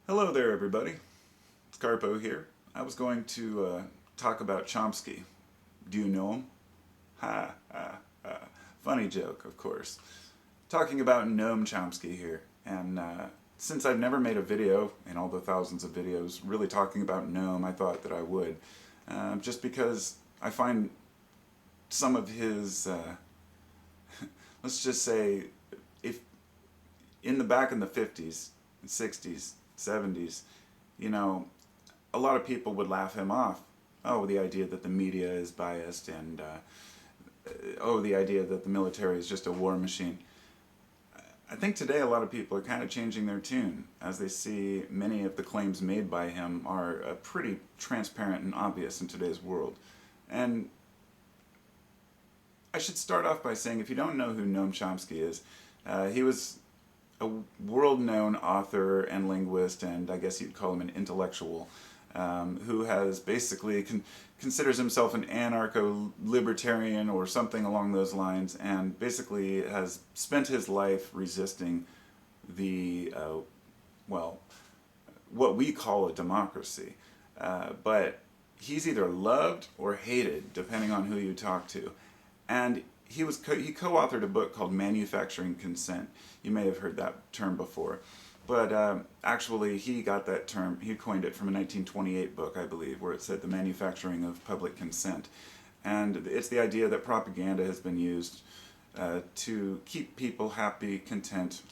Hello there, everybody. It's Carpo here. I was going to talk about Chomsky. Do you know him? Ha, ha, ha. Funny joke, of course. Talking about Noam Chomsky here. And since I've never made a video in all the thousands of videos really talking about Noam, I thought that I would. Just because I find some of his, let's just say, if back in the 50s, 60s, 70s, you know, a lot of people would laugh him off. Oh, the idea that the media is biased, and oh, the idea that the military is just a war machine. I think today a lot of people are kind of changing their tune as they see many of the claims made by him are pretty transparent and obvious in today's world. And I should start off by saying, if you don't know who Noam Chomsky is, he was a world-known author and linguist, and I guess you'd call him an intellectual, who has basically considers himself an anarcho-libertarian or something along those lines, and basically has spent his life resisting the, well, what we call a democracy. But he's either loved or hated, depending on who you talk to. And he co-authored a book called Manufacturing Consent. You may have heard that term before. But actually, he got that term, he coined it from a 1928 book, I believe, where it said the manufacturing of public consent. And it's the idea that propaganda has been used to keep people happy, content,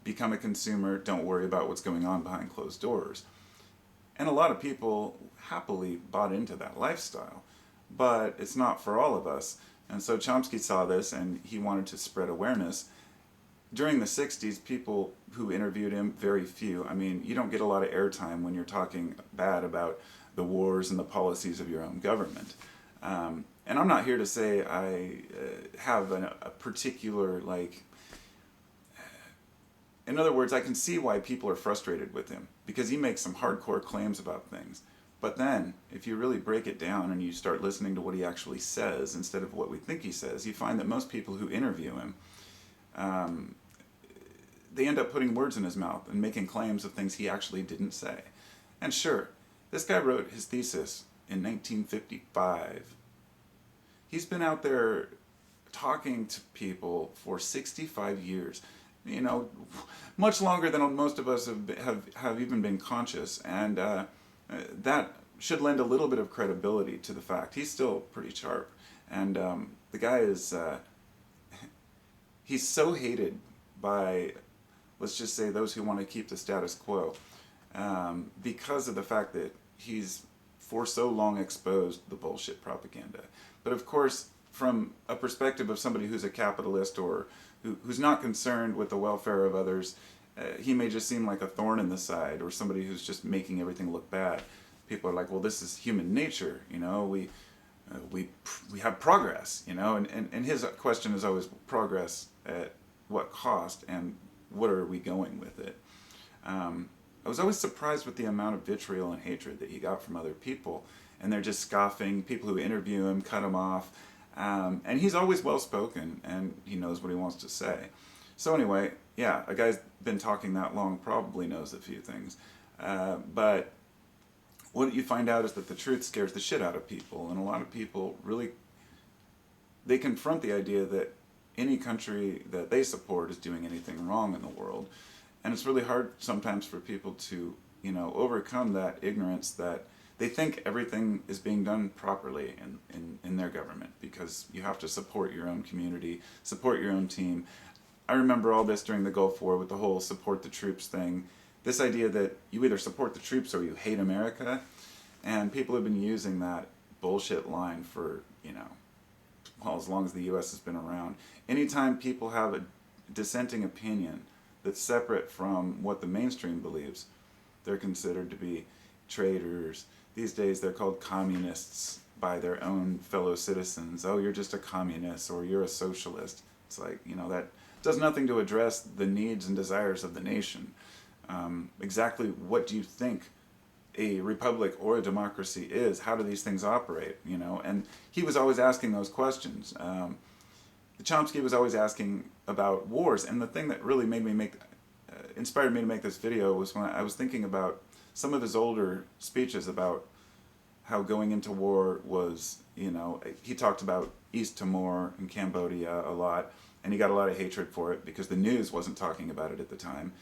become a consumer, don't worry about what's going on behind closed doors. And a lot of people happily bought into that lifestyle. But it's not for all of us. And so Chomsky saw this, and he wanted to spread awareness. During the 60s, people who interviewed him, very few. I mean, you don't get a lot of airtime when you're talking bad about the wars and the policies of your own government. And I'm not here to say I have a particular, in other words, I can see why people are frustrated with him, because he makes some hardcore claims about things. But then, if you really break it down and you start listening to what he actually says instead of what we think he says, you find that most people who interview him, they end up putting words in his mouth and making claims of things he actually didn't say. And sure, this guy wrote his thesis in 1955. He's been out there talking to people for 65 years. You know, much longer than most of us have even been conscious. And that should lend a little bit of credibility to the fact. He's still pretty sharp. And the guy is, he's so hated by, let's just say, those who want to keep the status quo, because of the fact that he's for so long exposed the bullshit propaganda. But of course, from a perspective of somebody who's a capitalist or who's not concerned with the welfare of others, he may just seem like a thorn in the side, or somebody who's just making everything look bad. People are like, well, this is human nature, you know, we have progress, you know, and his question is always progress at what cost, and what are we going with it? I was always surprised with the amount of vitriol and hatred that he got from other people, and they're just scoffing. People who interview him cut him off, and he's always well-spoken, and he knows what he wants to say. So anyway, yeah, a guy's been talking that long probably knows a few things, but what you find out is that the truth scares the shit out of people, and a lot of people really, they confront the idea that any country that they support is doing anything wrong in the world. And it's really hard sometimes for people to, you know, overcome that ignorance that they think everything is being done properly in their government, because you have to support your own community, support your own team. I remember all this during the Gulf War with the whole support the troops thing. This idea that you either support the troops or you hate America, and people have been using that bullshit line for, you know, well, as long as the U.S. has been around. Anytime people have a dissenting opinion that's separate from what the mainstream believes, they're considered to be traitors. These days they're called communists by their own fellow citizens. Oh, you're just a communist, or you're a socialist. It's like, you know, that does nothing to address the needs and desires of the nation. Exactly what do you think a republic or a democracy is? How do these things operate? You know, and he was always asking those questions. Chomsky was always asking about wars, and the thing that really made me inspired me to make this video was when I was thinking about some of his older speeches about how going into war was, you know, he talked about East Timor and Cambodia a lot, and he got a lot of hatred for it because the news wasn't talking about it at the time.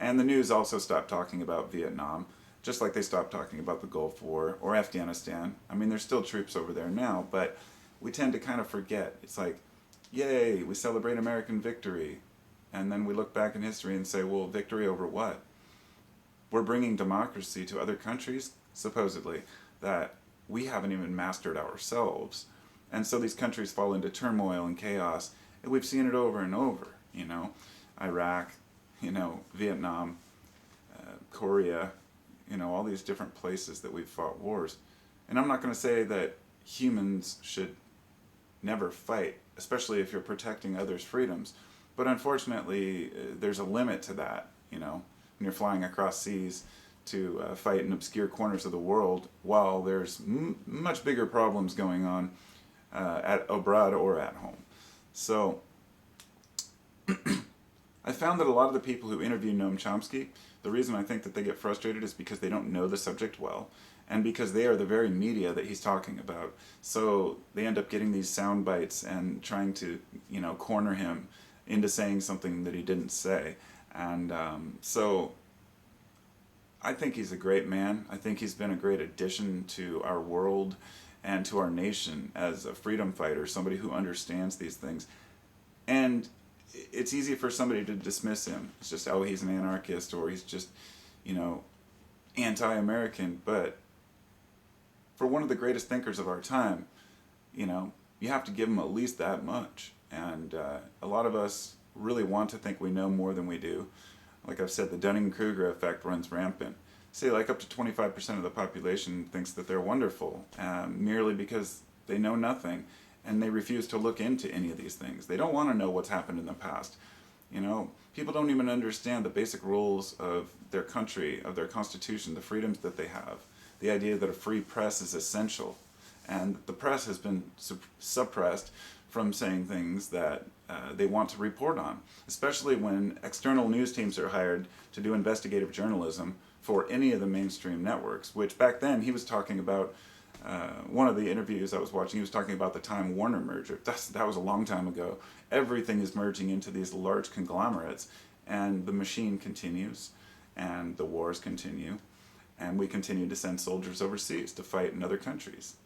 And the news also stopped talking about Vietnam, just like they stopped talking about the Gulf War or Afghanistan. I mean, there's still troops over there now, but we tend to kind of forget. It's like, yay, we celebrate American victory. And then we look back in history and say, well, victory over what? We're bringing democracy to other countries, supposedly, that we haven't even mastered ourselves. And so these countries fall into turmoil and chaos. And we've seen it over and over, you know, Iraq, you know, Vietnam, Korea, you know, all these different places that we've fought wars. And I'm not going to say that humans should never fight, especially if you're protecting others' freedoms. But unfortunately, there's a limit to that, you know, when you're flying across seas to fight in obscure corners of the world while there's much bigger problems going on abroad or at home. So I found that a lot of the people who interview Noam Chomsky, the reason I think that they get frustrated is because they don't know the subject well, and because they are the very media that he's talking about. So they end up getting these sound bites and trying to, you know, corner him into saying something that he didn't say. And so I think he's a great man. I think he's been a great addition to our world and to our nation as a freedom fighter, somebody who understands these things. And it's easy for somebody to dismiss him. It's just, oh, he's an anarchist, or he's just, you know, anti-American. But for one of the greatest thinkers of our time, you know, you have to give him at least that much. And a lot of us really want to think we know more than we do. Like I've said, the Dunning-Kruger effect runs rampant. Say like up to 25% of the population thinks that they're wonderful, merely because they know nothing, and they refuse to look into any of these things. They don't want to know what's happened in the past. You know, people don't even understand the basic rules of their country, of their constitution, the freedoms that they have. The idea that a free press is essential. And the press has been suppressed from saying things that they want to report on, especially when external news teams are hired to do investigative journalism for any of the mainstream networks, which back then he was talking about, one of the interviews I was watching, he was talking about the Time Warner merger. That was a long time ago. Everything is merging into these large conglomerates, and the machine continues, and the wars continue, and we continue to send soldiers overseas to fight in other countries,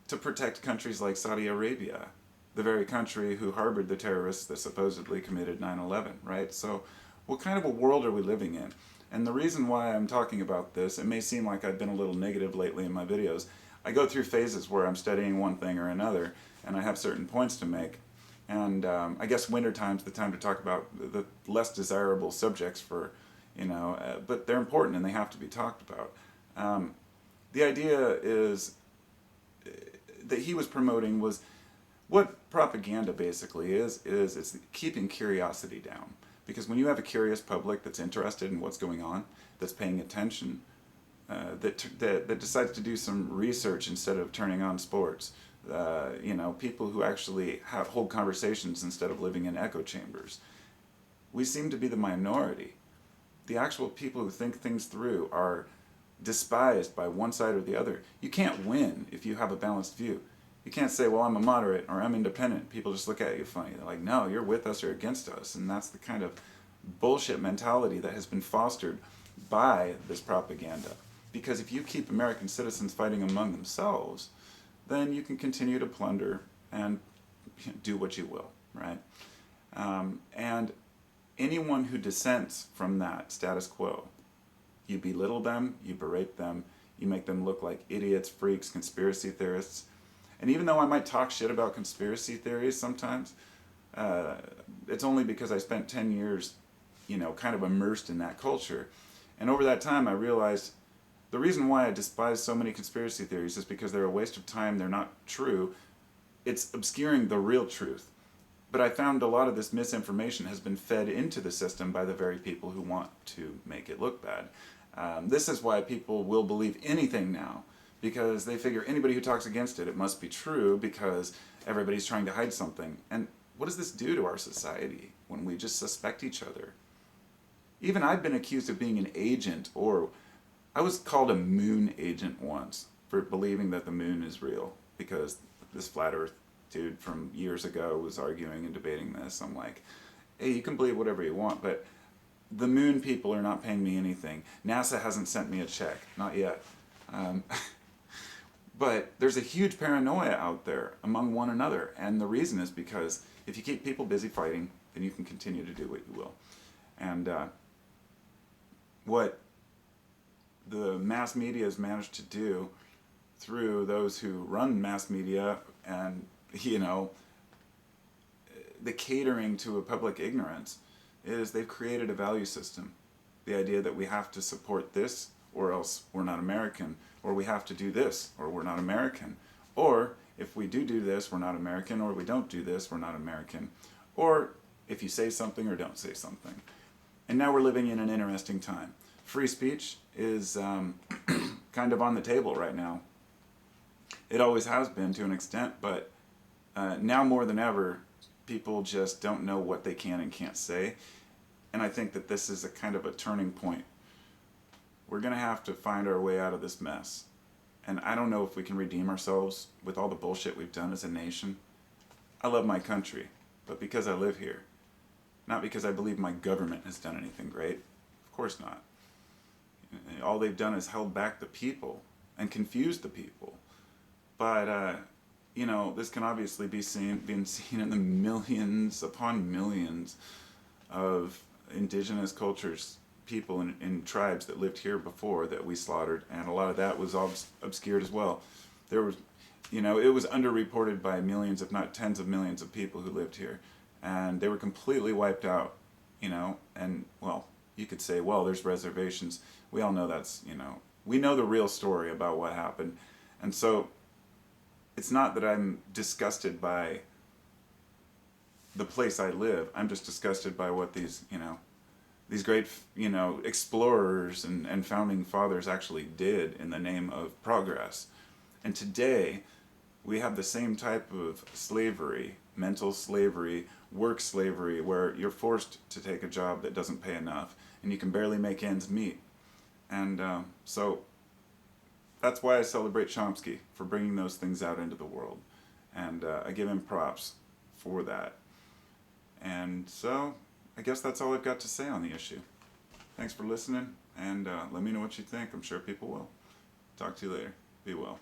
to protect countries like Saudi Arabia, the very country who harbored the terrorists that supposedly committed 9/11, right? So what kind of a world are we living in? And the reason why I'm talking about this, it may seem like I've been a little negative lately in my videos. I go through phases where I'm studying one thing or another, and I have certain points to make. And I guess wintertime's the time to talk about the less desirable subjects for, you know, but they're important and they have to be talked about. The idea is that he was promoting was, what propaganda basically is it's keeping curiosity down. Because when you have a curious public that's interested in what's going on, that's paying attention, that decides to do some research instead of turning on sports, you know, people who actually hold conversations instead of living in echo chambers, we seem to be the minority. The actual people who think things through are despised by one side or the other. You can't win if you have a balanced view. You can't say, well, I'm a moderate or I'm independent. People just look at you funny. They're like, no, you're with us or against us. And that's the kind of bullshit mentality that has been fostered by this propaganda. Because if you keep American citizens fighting among themselves, then you can continue to plunder and do what you will, right? And anyone who dissents from that status quo, you belittle them, you berate them, you make them look like idiots, freaks, conspiracy theorists. And even though I might talk shit about conspiracy theories sometimes, it's only because I spent 10 years, you know, kind of immersed in that culture. And over that time I realized the reason why I despise so many conspiracy theories is because they're a waste of time, they're not true. It's obscuring the real truth. But I found a lot of this misinformation has been fed into the system by the very people who want to make it look bad. This is why people will believe anything now, because they figure anybody who talks against it, it must be true because everybody's trying to hide something. And what does this do to our society when we just suspect each other? Even I've been accused of being an agent, or I was called a moon agent once for believing that the moon is real, because this flat earth dude from years ago was arguing and debating this. I'm like, hey, you can believe whatever you want, but the moon people are not paying me anything. NASA hasn't sent me a check, not yet. Um, but there's a huge paranoia out there among one another, and the reason is because if you keep people busy fighting, then you can continue to do what you will. And what the mass media has managed to do through those who run mass media and, you know, the catering to a public ignorance is they've created a value system. The idea that we have to support this or else we're not American, or we have to do this or we're not American, or if we do this we're not American, or we don't do this we're not American, or if you say something or don't say something. And now we're living in an interesting time. Free speech is kind of on the table right now. It always has been to an extent, but now more than ever, people just don't know what they can and can't say. And I think that this is a kind of a turning point. We're going to have to find our way out of this mess. And I don't know if we can redeem ourselves with all the bullshit we've done as a nation. I love my country, but because I live here. Not because I believe my government has done anything great. Of course not. All they've done is held back the people and confused the people. But, you know, this can obviously be been seen in the millions upon millions of indigenous cultures, people in tribes that lived here before that we slaughtered, and a lot of that was obscured as well. There was, you know, it was underreported by millions, if not tens of millions of people who lived here, and they were completely wiped out, you know, and, well, you could say, well, there's reservations. We all know that's, you know, we know the real story about what happened, and so it's not that I'm disgusted by the place I live. I'm just disgusted by what these, you know, these great, you know, explorers and founding fathers actually did in the name of progress. And today, we have the same type of slavery, mental slavery, work slavery, where you're forced to take a job that doesn't pay enough, and you can barely make ends meet. And so that's why I celebrate Chomsky, for bringing those things out into the world. And I give him props for that. And so I guess that's all I've got to say on the issue. Thanks for listening, and let me know what you think. I'm sure people will. Talk to you later. Be well.